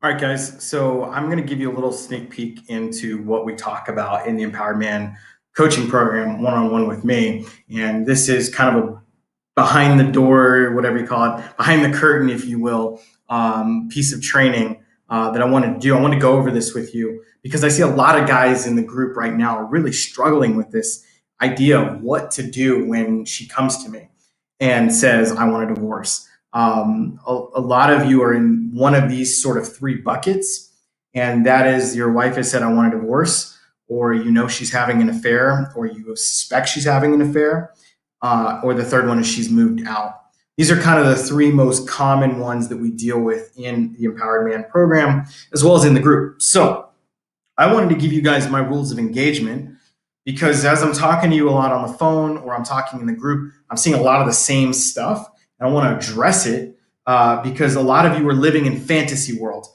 All right, guys. So I'm going to give you a little sneak peek into what we talk about in the Empowered Man coaching program, one on one with me. And this is kind of a behind the door, whatever you call it, behind the curtain, if you will, piece of training that I want to do. I want to go over this with you because I see a lot of guys in the group right now are really struggling with this idea of what to do when she comes to me and says, I want a divorce. A lot of you are in one of these sort of three buckets, and that is your wife has said, I want a divorce, or you know she's having an affair, or you suspect she's having an affair, or the third one is she's moved out. These are kind of the three most common ones that we deal with in the Empowered Man program, as well as in the group. So I wanted to give you guys my rules of engagement because as I'm talking to you a lot on the phone or I'm talking in the group, I'm seeing a lot of the same stuff. And I want to address it because a lot of you are living in fantasy world.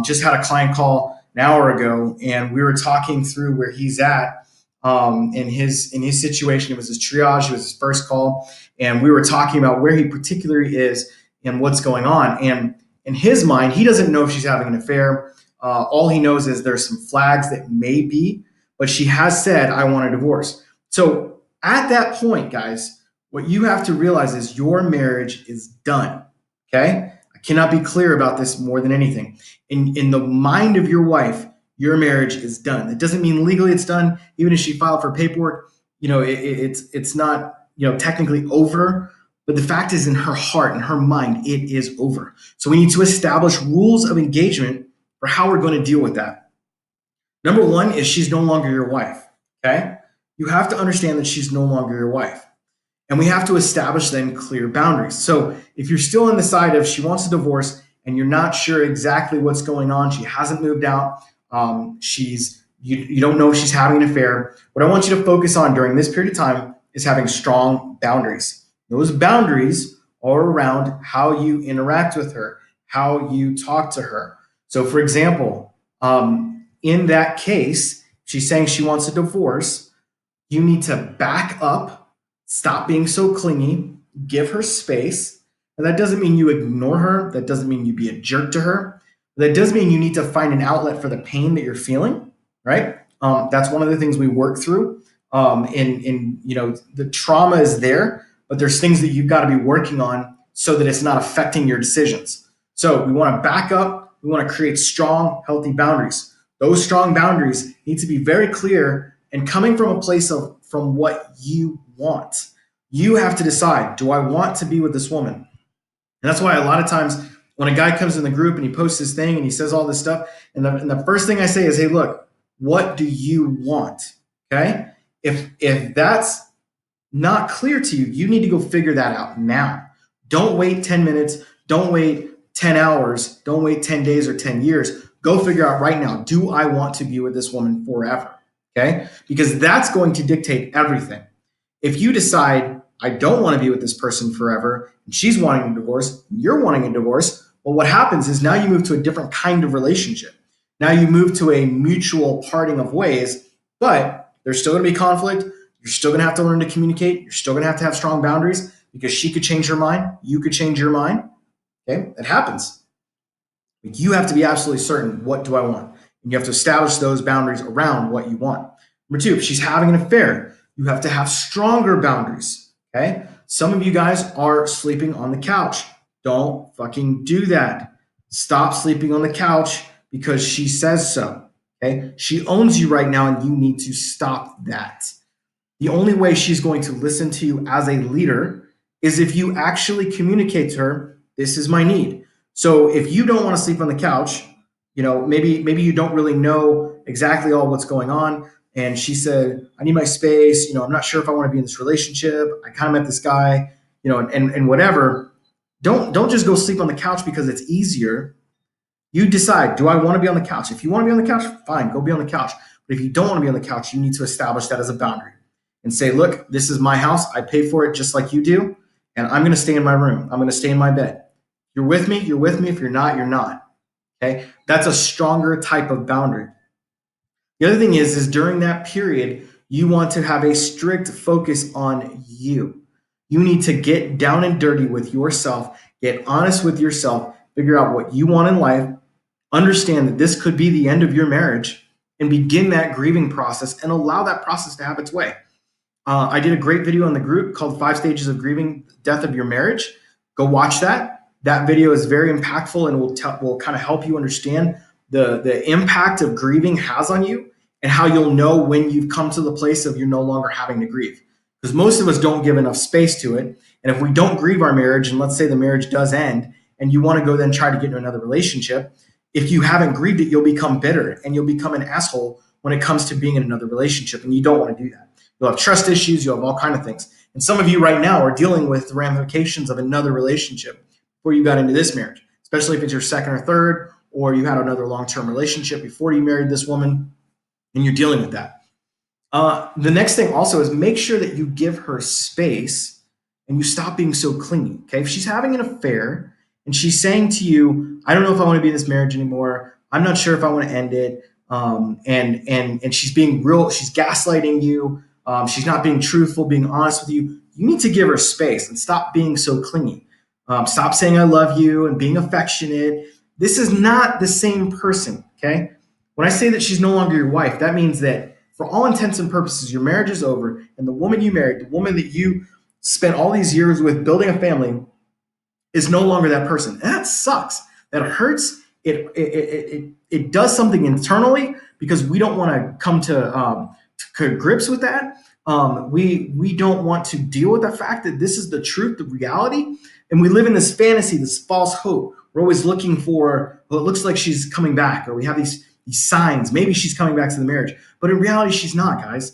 Just had a client call an hour ago, and we were talking through where he's at in his situation. It was his triage. It was his first call, and we were talking about where he particularly is and what's going on. And in his mind, he doesn't know if she's having an affair. All he knows is there's some flags that may be, but she has said, I want a divorce. So at that point, guys, what you have to realize is your marriage is done. Okay? I cannot be clear about this more than anything. In the mind of your wife, your marriage is done. It doesn't mean legally it's done. Even if she filed for paperwork, it's not technically over. But the fact is, in her heart and her mind, it is over. So we need to establish rules of engagement for how we're going to deal with that. Number one is she's no longer your wife. Okay? You have to understand that she's no longer your wife. And we have to establish then clear boundaries. So if you're still on the side of she wants a divorce and you're not sure exactly what's going on, she hasn't moved out, you don't know if she's having an affair. What I want you to focus on during this period of time is having strong boundaries. Those boundaries are around how you interact with her, how you talk to her. So, for example, in that case, she's saying she wants a divorce. You need to back up, stop being so clingy, give her space. And that doesn't mean you ignore her. That doesn't mean you be a jerk to her. That does mean you need to find an outlet for the pain that you're feeling, right? That's one of the things we work through. The trauma is there, but there's things that you've got to be working on so that it's not affecting your decisions. So we want to back up. We want to create strong, healthy boundaries. Those strong boundaries need to be very clear and coming from a place of from what you want. You have to decide, do I want to be with this woman? And that's why a lot of times when a guy comes in the group and he posts this thing and he says all this stuff, and the first thing I say is, hey, look, what do you want? Okay? If that's not clear to you, you need to go figure that out now. Don't wait 10 minutes. Don't wait 10 hours. Don't wait 10 days or 10 years. Go figure out right now, do I want to be with this woman forever? Okay? Because that's going to dictate everything. If you decide, I don't want to be with this person forever, and she's wanting a divorce, you're wanting a divorce, well, what happens is now you move to a different kind of relationship. Now you move to a mutual parting of ways, but there's still going to be conflict. You're still going to have to learn to communicate. You're still going to have strong boundaries because she could change her mind. You could change your mind. Okay? It happens. But you have to be absolutely certain, what do I want? And you have to establish those boundaries around what you want. Number two, if she's having an affair, you have to have stronger boundaries. Okay? Some of you guys are sleeping on the couch. Don't fucking do that. Stop sleeping on the couch because she says so. Okay? She owns you right now and you need to stop that. The only way she's going to listen to you as a leader is if you actually communicate to her, this is my need. So if you don't want to sleep on the couch, maybe you don't really know exactly all what's going on. And she said, I need my space. I'm not sure if I want to be in this relationship. I kind of met this guy, and whatever. Don't just go sleep on the couch because it's easier. You decide, do I want to be on the couch? If you want to be on the couch, fine, go be on the couch. But if you don't want to be on the couch, you need to establish that as a boundary and say, look, this is my house. I pay for it just like you do. And I'm going to stay in my room. I'm going to stay in my bed. You're with me. You're with me. If you're not, you're not. Okay. That's a stronger type of boundary. The other thing is during that period, you want to have a strict focus on you. You need to get down and dirty with yourself, get honest with yourself, figure out what you want in life, Understand that this could be the end of your marriage and begin that grieving process and allow that process to have its way. I did a great video in the group called 5 Stages of Grieving the Death of Your Marriage. Go watch that. That video is very impactful and will kind of help you understand the impact of grieving has on you and how you'll know when you've come to the place of you're no longer having to grieve. Because most of us don't give enough space to it. And if we don't grieve our marriage, and let's say the marriage does end, and you want to go then try to get into another relationship, if you haven't grieved it, you'll become bitter and you'll become an asshole when it comes to being in another relationship. And you don't want to do that. You'll have trust issues. You'll have all kinds of things. And some of you right now are dealing with the ramifications of another relationship before you got into this marriage, especially if it's your second or third, or you had another long-term relationship before you married this woman, and you're dealing with that. The next thing also is make sure that you give her space and you stop being so clingy. Okay, if she's having an affair and she's saying to you, "I don't know if I want to be in this marriage anymore. I'm not sure if I want to end it," and she's being real, she's gaslighting you. She's not being truthful, being honest with you. You need to give her space and stop being so clingy. Stop saying "I love you" and being affectionate. This is not the same person. Okay, when I say that she's no longer your wife, that means that for all intents and purposes, your marriage is over, and the woman you married, the woman that you spent all these years with building a family, is no longer that person. And that sucks. That hurts. It does something internally because we don't want to come to grips with that. We don't want to deal with the fact that this is the truth, the reality, and we live in this fantasy, this false hope. We're always looking for, well, it looks like she's coming back, or we have these signs. Maybe she's coming back to the marriage, but in reality, she's not, guys.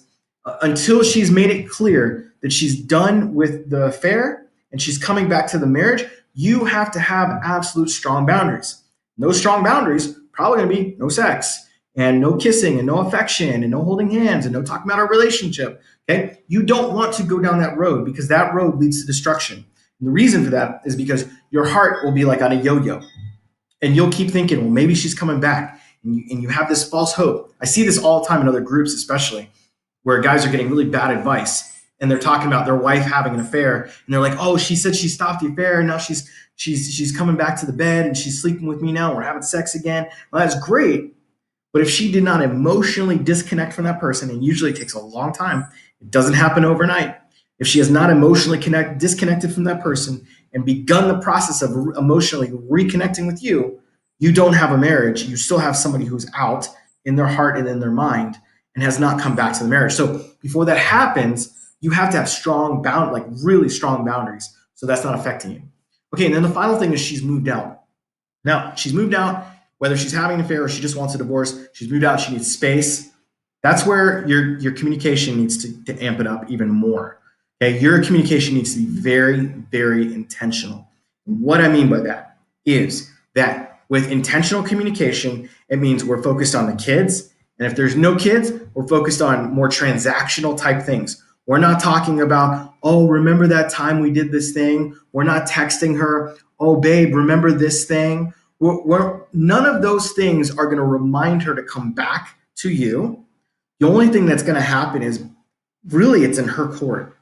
Until she's made it clear that she's done with the affair and she's coming back to the marriage, you have to have absolute strong boundaries. No strong boundaries, probably going to be no sex and no kissing and no affection and no holding hands and no talking about our relationship. Okay, you don't want to go down that road because that road leads to destruction. And the reason for that is because your heart will be like on a yo-yo, and you'll keep thinking, well, maybe she's coming back, and you have this false hope. I see this all the time in other groups, especially where guys are getting really bad advice and they're talking about their wife having an affair, and they're like, "Oh, she said she stopped the affair, and now she's coming back to the bed and she's sleeping with me now. We're having sex again." Well, that's great, but if she did not emotionally disconnect from that person, and usually it takes a long time, it doesn't happen overnight. If she has not emotionally disconnected from that person and begun the process of emotionally reconnecting with you, you don't have a marriage. You still have somebody who's out in their heart and in their mind and has not come back to the marriage. So before that happens, you have to have like really strong boundaries, so that's not affecting you. Okay, and then the final thing is she's moved out. Now, she's moved out, whether she's having an affair or she just wants a divorce, she's moved out, she needs space. That's where your communication needs to amp it up even more. Okay, your communication needs to be very, very intentional. What I mean by that is that with intentional communication, it means we're focused on the kids. And if there's no kids, we're focused on more transactional type things. We're not talking about, "Oh, remember that time we did this thing?" We're not texting her, "Oh, babe, remember this thing?" None of those things are going to remind her to come back to you. The only thing that's going to happen is really it's in her court,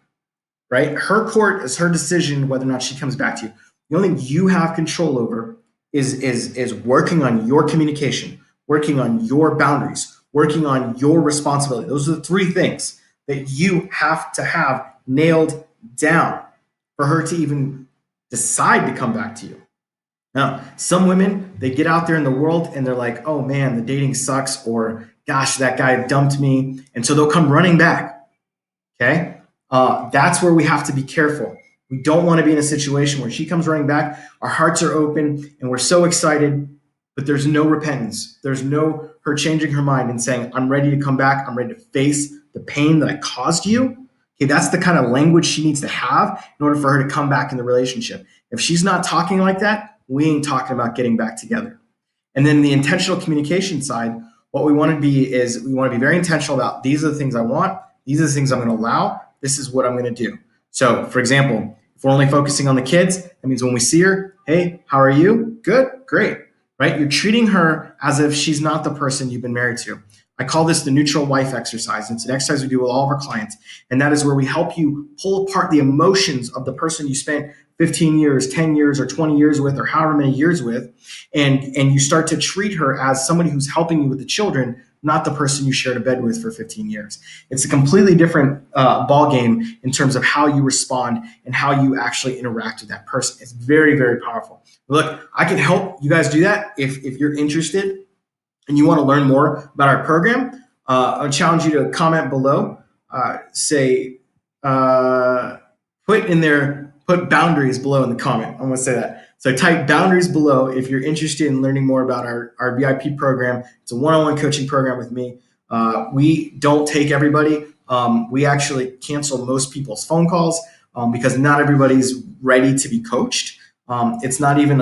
right? Her court is her decision whether or not she comes back to you. The only thing you have control over is working on your communication, working on your boundaries, working on your responsibility. Those are the three things that you have to have nailed down for her to even decide to come back to you. Now, some women, they get out there in the world and they're like, "Oh man, the dating sucks," or "Gosh, that guy dumped me." And so they'll come running back. Okay? That's where we have to be careful. We don't want to be in a situation where she comes running back, our hearts are open, and we're so excited, but there's no repentance. There's no her changing her mind and saying, "I'm ready to come back. I'm ready to face the pain that I caused you." Okay, that's the kind of language she needs to have in order for her to come back in the relationship. If she's not talking like that, we ain't talking about getting back together. And then the intentional communication side, what we want to be is we want to be very intentional about, these are the things I want. These are the things I'm going to allow. This is what I'm going to do. So, for example, if we're only focusing on the kids, that means when we see her, "Hey, how are you? Good, great," right? You're treating her as if she's not the person you've been married to. I call this the neutral wife exercise. It's an exercise we do with all of our clients. And that is where we help you pull apart the emotions of the person you spent 15 years, 10 years, or 20 years with, or however many years with. And you start to treat her as somebody who's helping you with the children, not the person you shared a bed with for 15 years. It's a completely different ball game in terms of how you respond and how you actually interact with that person. It's very, very powerful. Look, I can help you guys do that if you're interested and you want to learn more about our program. I challenge you to comment below. Say, put in there, put boundaries below in the comment. I'm going to say that. So type boundaries below if you're interested in learning more about our VIP program. It's a one-on-one coaching program with me. We don't take everybody. We actually cancel most people's phone calls because not everybody's ready to be coached. It's not even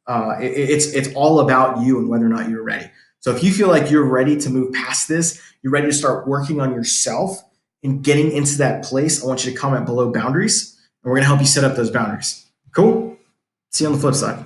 it's all about you and whether or not you're ready. So if you feel like you're ready to move past this, you're ready to start working on yourself and getting into that place, I want you to comment below boundaries, and we're going to help you set up those boundaries. Cool? See you on the flip side.